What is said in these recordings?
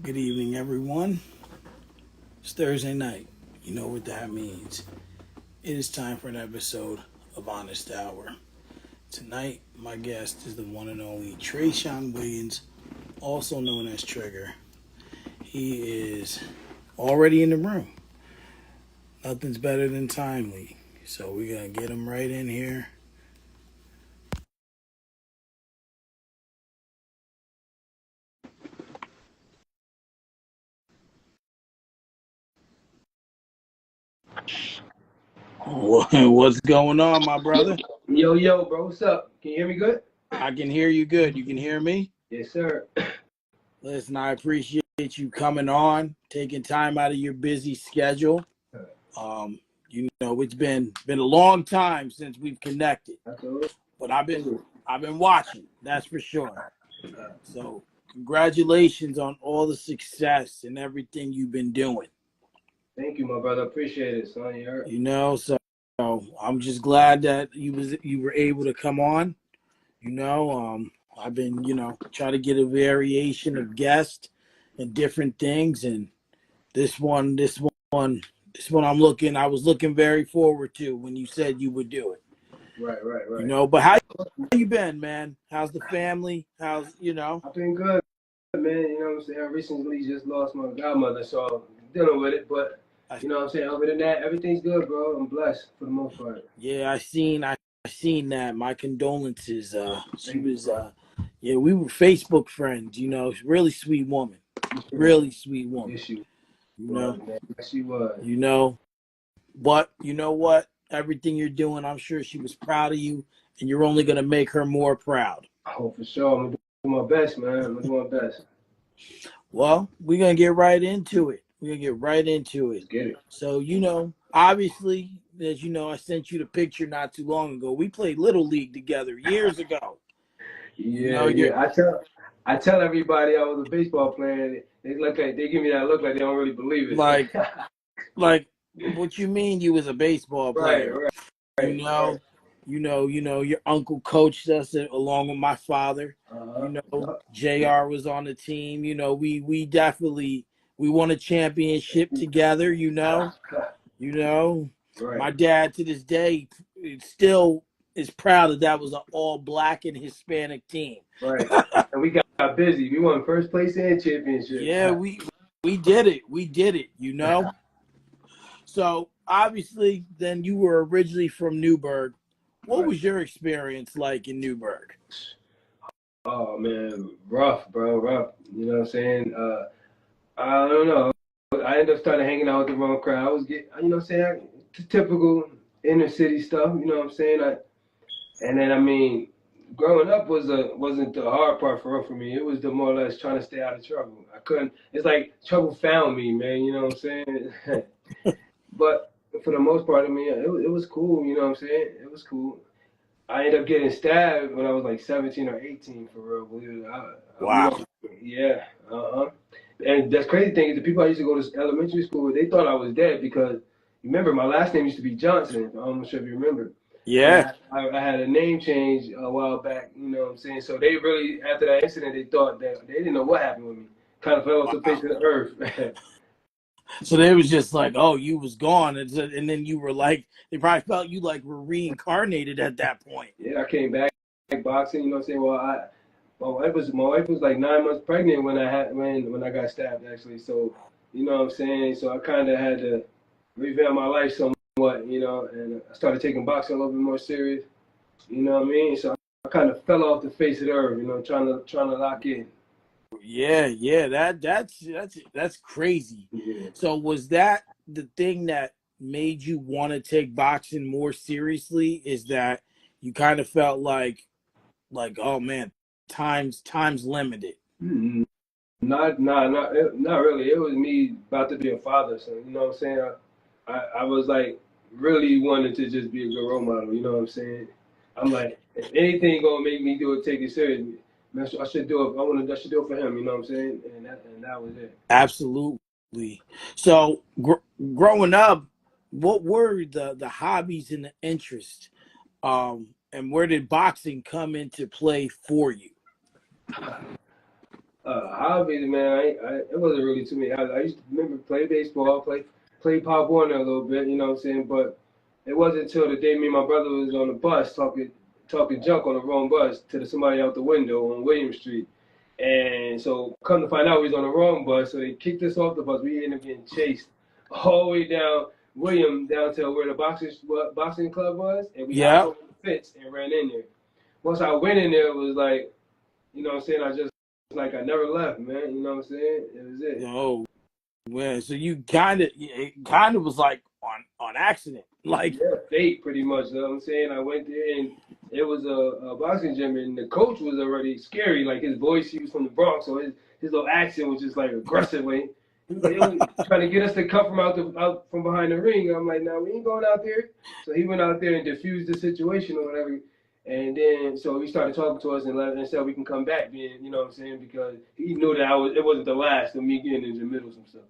Good evening, everyone. It's Thursday night. You know what that means. It is time for an episode of Honest Hour. Tonight, my guest is the one and only Trayshawn Williams, also known as Trigger. He is already in the room. Nothing's better than timely. So we're going to get him right in here. What's going on, my brother? Yo, bro, what's up? Can you hear me good? I can hear you good. You can hear me? Yes, sir. Listen, I appreciate you coming on, taking time out of your busy schedule. It's been a long time since we've connected, but I've been watching. That's for sure. So congratulations on all the success and everything you've been doing. Thank you, my brother. Appreciate it, son. So I'm just glad that you were able to come on. I've been trying to get a variation of guests and different things, and this one, I was looking very forward to when you said you would do it. Right. But how you been, man? How's the family? How's? I've been good, man. You know what I'm saying? I recently just lost my godmother, so I'm dealing with it. But you know what I'm saying? Other than that, everything's good, bro. I'm blessed for the most part. Yeah, I seen that. My condolences. She was yeah, we were Facebook friends. Really sweet woman. Really sweet woman. Yes, she You was, know, man. Yes, she was. you know, but you know what? Everything you're doing, I'm sure she was proud of you, and you're only gonna make her more proud. Oh, for sure. I'm gonna do my best, man. I'm gonna do my best. Well, we're gonna get right into it. Let's get it. So, obviously, as you know, I sent you the picture not too long ago. We played Little League together years ago. You're I tell everybody I was a baseball player. They look like they give me that look like they don't really believe like, it. like, what you mean you was a baseball Right, player? right, You right. know, your uncle coached us along with my father. Yup. JR was on the team. We definitely we won a championship together. You know, Right, my dad to this day still is proud that was an all black and Hispanic team. right. And we got busy. We won first place and championship. Yeah, we did it. We did it. So obviously, then you were originally from Newburgh. What Right. was your experience like in Newburgh? Oh man, rough, bro, rough. You know what I'm saying? I don't know. I ended up starting hanging out with the wrong crowd. I was you know what I'm saying? Typical inner city stuff. You know what I'm saying? And then I mean, growing up wasn't the hard part for me. It was the more or less trying to stay out of trouble. I couldn't. It's like trouble found me, man. You know what I'm saying? But for the most part, I mean, it was cool. You know what I'm saying? It was cool. I ended up getting stabbed when I was like 17 or 18, for real. Believe it or not. You Wow. know, yeah. And that's crazy thing is the people I used to go to elementary school with, they thought I was dead because remember my last name used to be Johnson. I'm not sure if you remember. And Yeah. I had a name change a while back, you know what I'm saying? So they really, after that incident, they thought that they didn't know what happened with me. Kind of fell off the face Wow. of the earth. So they was just like, oh, you was gone, and then you were like, they probably felt you like were reincarnated at that point. Yeah, I came back boxing, you know what I'm saying? Well, my wife was like 9 months pregnant when I got stabbed actually. So, you know what I'm saying? So I kind of had to revamp my life somewhat, and I started taking boxing a little bit more serious. You know what I mean? So I kind of fell off the face of the earth, trying to lock in. Yeah. That's crazy. Yeah. So was that the thing that made you want to take boxing more seriously? Is that you kind of felt like oh man, time's limited. Mm-mm. Not really. It was me about to be a father, so you know what I'm saying. I was like really wanting to just be a good role model. You know what I'm saying. I'm like, if anything gonna make me do it, take it serious, man, I should do it. I should do it for him. You know what I'm saying. And that was it. Absolutely. So growing up, what were the hobbies and the interests? And where did boxing come into play for you? Hobbies, man. It wasn't really too many. I used to remember play baseball, play Pop Warner a little bit. You know what I'm saying? But it wasn't until the day me and my brother was on the bus talking junk on the wrong bus to somebody out the window on William Street. And so come to find out we was on the wrong bus, so they kicked us off the bus. We ended up getting chased all the way down down to where the boxing club was, and we hopped Yeah. over the fence and ran in there. Once I went in there, it was like, you know what I'm saying? I just like I never left, man. You know what I'm saying? It was it. Oh, well, so you it kind of was like on accident. Like, Yeah, fate, pretty much. You know what I'm saying? I went there and it was a boxing gym, and the coach was already scary. Like his voice, he was from the Bronx, so his little accent was just like aggressive. Way he was like, yo, trying to get us to come from out from behind the ring. I'm like, no, we ain't going out there. So he went out there and diffused the situation or whatever. And then so he started talking to us and said we can come back, being, you know what I'm saying, because he knew that it wasn't the last of me getting in the middle of some stuff.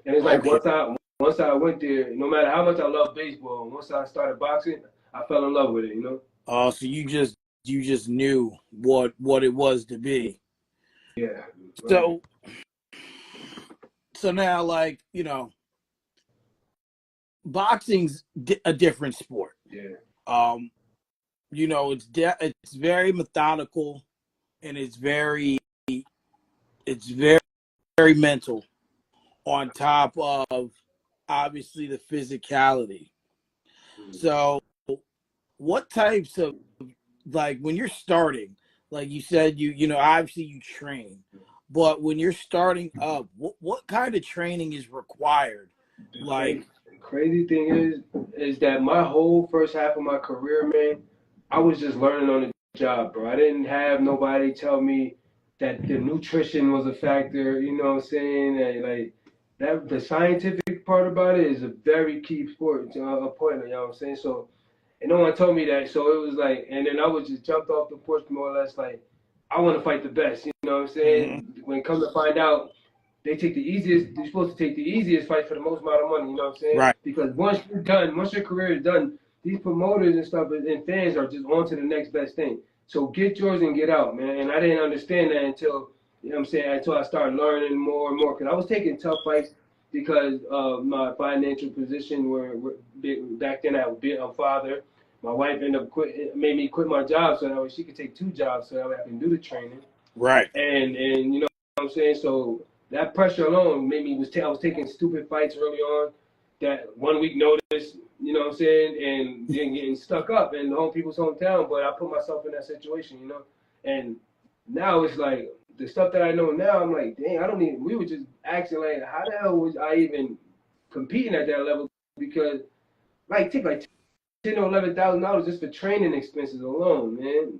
And it's like okay. once I went there, no matter how much I love baseball, once I started boxing, I fell in love with it. You know? Oh, so you just knew what it was to be. Yeah. Right. So now, like, boxing's a different sport. Yeah. Um, it's very methodical, and it's very very mental, on top of obviously the physicality. So what types of, like, when you're starting, like you said, obviously you train, but when you're starting up, what kind of training is required? Like, The crazy thing is that my whole first half of my career, man, I was just learning on the job, bro. I didn't have nobody tell me that the nutrition was a factor. You know what I'm saying? And like that, the scientific part about it is a very key point. You know what I'm saying? So, and no one told me that. So it was like, and then I was just jumped off the porch more or less like, I want to fight the best. You know what I'm mhm, saying? When it comes to find out, they take the easiest. You're supposed to take the easiest fight for the most amount of money. You know what I'm saying? right, Because once you're done, once your career is done, these promoters and stuff and fans are just on to the next best thing. So get yours and get out, man. And I didn't understand that until, you know what I'm saying, until I started learning more and more. Because I was taking tough fights because of my financial position. Where back then I was a father. My wife made me quit my job so that way she could take two jobs so that way I can do the training. right, And you know what I'm saying? So that pressure alone made me I was taking stupid fights early on that 1 week notice, you know what I'm saying, and then getting stuck up in people's hometown. But I put myself in that situation, you know. And now it's like the stuff that I know now, I'm like, dang, I don't even. We were just asking like, how the hell was I even competing at that level? Because like take like $10,000 or $11,000 just for training expenses alone, man.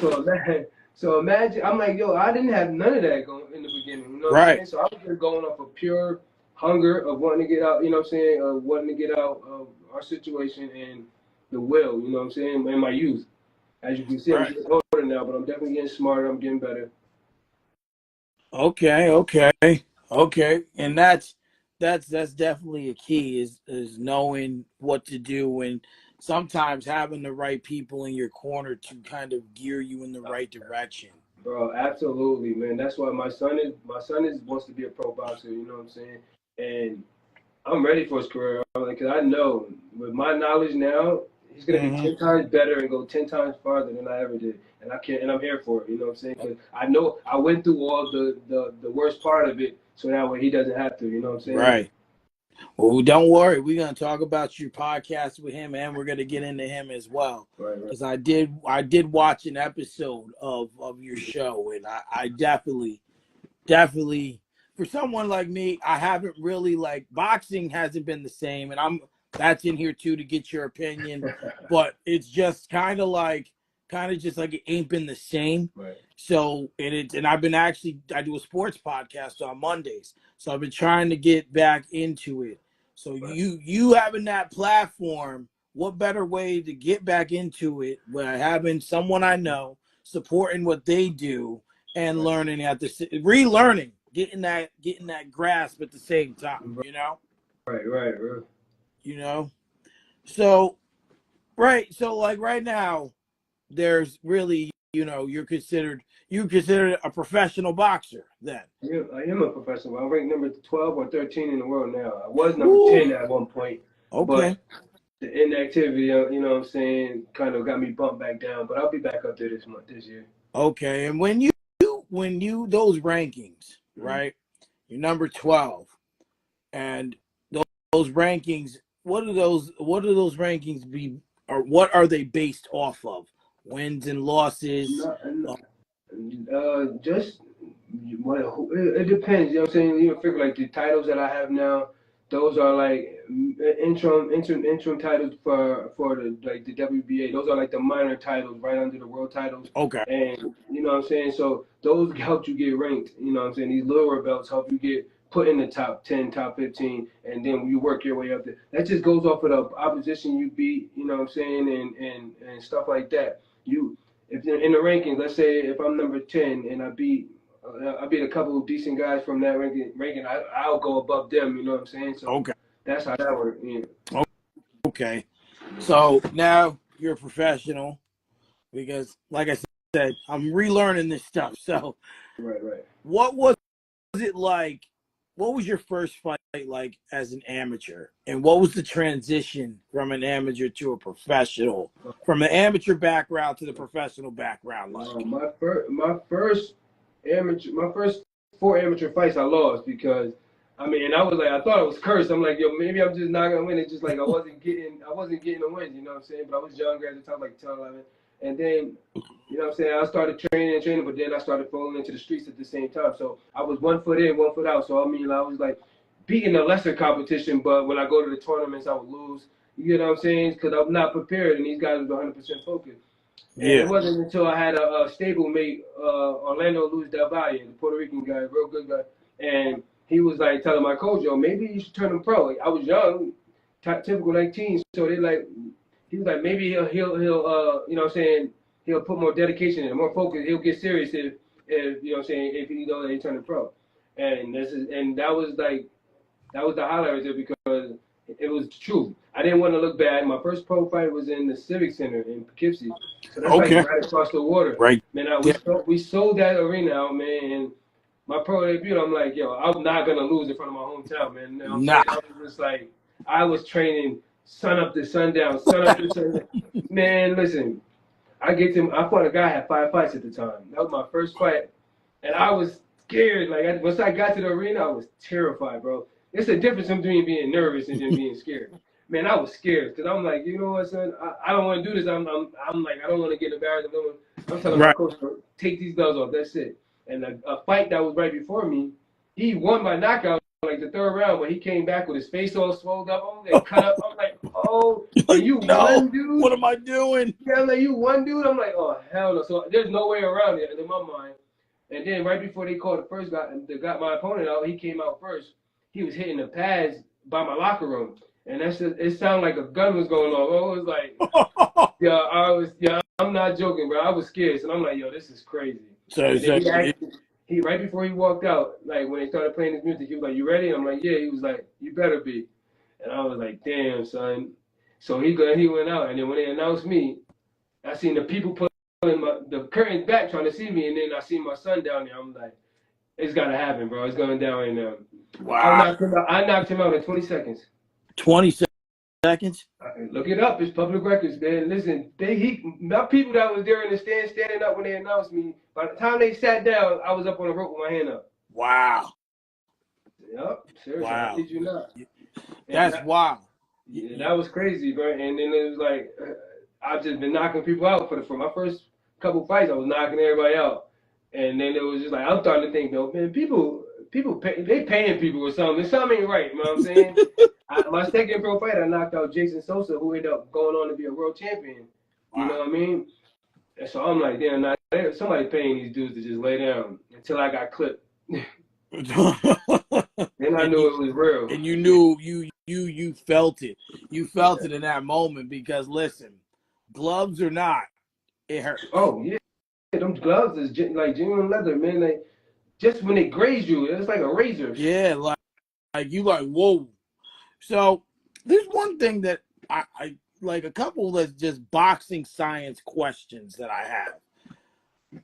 So man, so imagine I'm like, yo, I didn't have none of that going in the beginning. You know what I'm right. saying? So I was just going off of pure hunger of wanting to get out. You know what I'm saying? Of wanting to get out of our situation and the will. You know what I'm saying? In my youth, as you can see, I'm Right. getting older now, but I'm definitely getting smarter. I'm getting better. Okay, okay, okay. And that's definitely a key, is knowing what to do, and sometimes having the right people in your corner to kind of gear you in the right direction. Bro, absolutely, man. That's why my son is wants to be a pro boxer. You know what I'm saying? And I'm ready for his career because I know with my knowledge now, he's gonna be Hmm. 10 times better and go 10 times farther than I ever did. And I can't, and I'm here for it. You know what I'm saying? Because I know I went through all the worst part of it, so that way he doesn't have to. You know what I'm saying? Right. Well, don't worry. We're gonna talk about your podcast with him, and we're gonna get into him as well. Right, right. Because I did watch an episode of your show, and I definitely, for someone like me, I haven't really, like, boxing hasn't been the same, and that's in here too to get your opinion, but it's just kind of just like it ain't been the same. Right, So and I've been actually, I do a sports podcast on Mondays, so I've been trying to get back into it. So right. you having that platform, what better way to get back into it by having someone I know supporting what they do and Right, learning relearning, getting that grasp at the same time, right, right, right. you know. So right, so like right now, there's really, you're considered, you consider a professional boxer then? Yeah, I am a professional. I'm ranked number 12 or 13 in the world now. I was number Woo. 10 at one point, Okay. but the inactivity, you know what I'm saying, kind of got me bumped back down. But I'll be back up there this year. Okay. And when you those rankings, Mm-hmm. right? You're number 12, and those rankings. What do those rankings be, or what are they based off of? Wins and losses. Just what it depends. You know what I'm saying? You figure like the titles that I have now, those are like interim titles for the like the WBA. Those are like the minor titles right under the world titles. Okay. And you know what I'm saying? So those help you get ranked. You know what I'm saying? These lower belts help you get put in the top 10, top 15, and then you work your way up there. That just goes off of the opposition you beat. You know what I'm saying? And stuff like that. You if in the rankings, let's say if I'm number 10 and I beat a couple of decent guys from that ranking, I'll go above them. You know what I'm saying? So Okay. that's how that works. Yeah. Okay. So now you're a professional because, like I said, I'm relearning this stuff. So, Right, right. what was it like? What was your first fight like as an amateur? And what was the transition from an amateur to a professional, from an amateur background to the professional background like? My first 4 amateur fights I lost because I mean I was like I thought I was cursed. I'm like, yo, maybe I'm just not gonna win. It's just like I wasn't getting the wins, you know what I'm saying? But I was younger at the time, like 10, 11. And then, you know what I'm saying, I started training, but then I started falling into the streets at the same time. So I was 1 foot in, 1 foot out. So I mean I was like beating a lesser competition, but when I go to the tournaments I would lose. You know what I'm saying? Because I'm not prepared, and these guys were 100% focused. And it Yeah. wasn't until I had a stable mate, Orlando Luis Del Valle, the Puerto Rican guy, real good guy, and he was like telling my coach, yo, maybe you should turn him pro. Like, I was young, typical 19, so they like, he was like, maybe he'll you know what I'm saying, he'll put more dedication in, more focus, he'll get serious if you know what I'm saying, if he know that he turned pro. And that was the highlight there because it was the truth. I didn't want to look bad. My first pro fight was in the Civic Center in Poughkeepsie, so that's like Okay. right across the water. Right. Man, Yeah. we sold that arena out, man. And my pro debut, I'm like, yo, I'm not gonna lose in front of my hometown, man. You know what I'm Nah. saying? I was just like, I was training sun up to sundown, sun up to sundown. Man, listen, I fought a guy who had 5 fights at the time. That was my first fight, and I was scared. Like once I got to the arena, I was terrified, bro. It's a difference between being nervous and then being scared. Man, I was scared because I'm like, you know what, son? I don't want to do this. I'm like, I don't want to get embarrassed. I'm telling my Right. coach, take these gloves off. That's it. And a fight that was right before me, he won by knockout like the third round, but he came back with his face all swelled up, all that cut up. I'm like, oh, and you No. one dude. What am I doing? Yeah, I'm like, you one dude. I'm like, oh hell no. So there's no way around it in my mind. And then right before they called the first guy, that got my opponent out, he came out first. He was hitting the pads by my locker room, and that's just, it sounded like a gun was going off. I was like, I'm not joking, bro. I was scared, so I'm like, yo, this is crazy. So, And so then he right before he walked out, like when they started playing his music, he was like, "You ready?" I'm like, "Yeah." He was like, "You better be," and I was like, "Damn, son." So he went out, and then when they announced me, I seen the people pulling the curtains back trying to see me, and then I seen my son down there. I'm like, it's gotta happen, bro. It's going down right now. wow. I knocked him out in 20 seconds. 20 seconds? Look it up. It's public records, man. Listen, my people that was there in the stand standing up when they announced me. By the time they sat down, I was up on the rope with my hand up. Wow. Yep, seriously, I Wow. kid you not. That's wild. Yeah, that was crazy, bro. And then it was like, I've just been knocking people out for my first couple fights. I was knocking everybody out, and then it was just like I'm starting to think, though, man, people they paying people or something. Something ain't right. You know what I'm saying? My second pro fight, I knocked out Jason Sosa, who ended up going on to be a world champion. Wow. You know what I mean? And so I'm like, damn, now somebody paying these dudes to just lay down until I got clipped. Then I knew it was real. And you knew you felt it. You felt it in that moment because listen, gloves or not, it hurts. Oh yeah, them gloves is like genuine leather, man. Like just when they graze you, it's like a razor. Yeah, like you like whoa. So there's one thing that I like, a couple that's just boxing science questions that I have.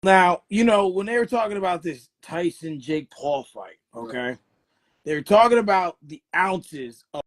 Now, you know, when they were talking about this Tyson Jake Paul fight, okay, they were talking about the ounces of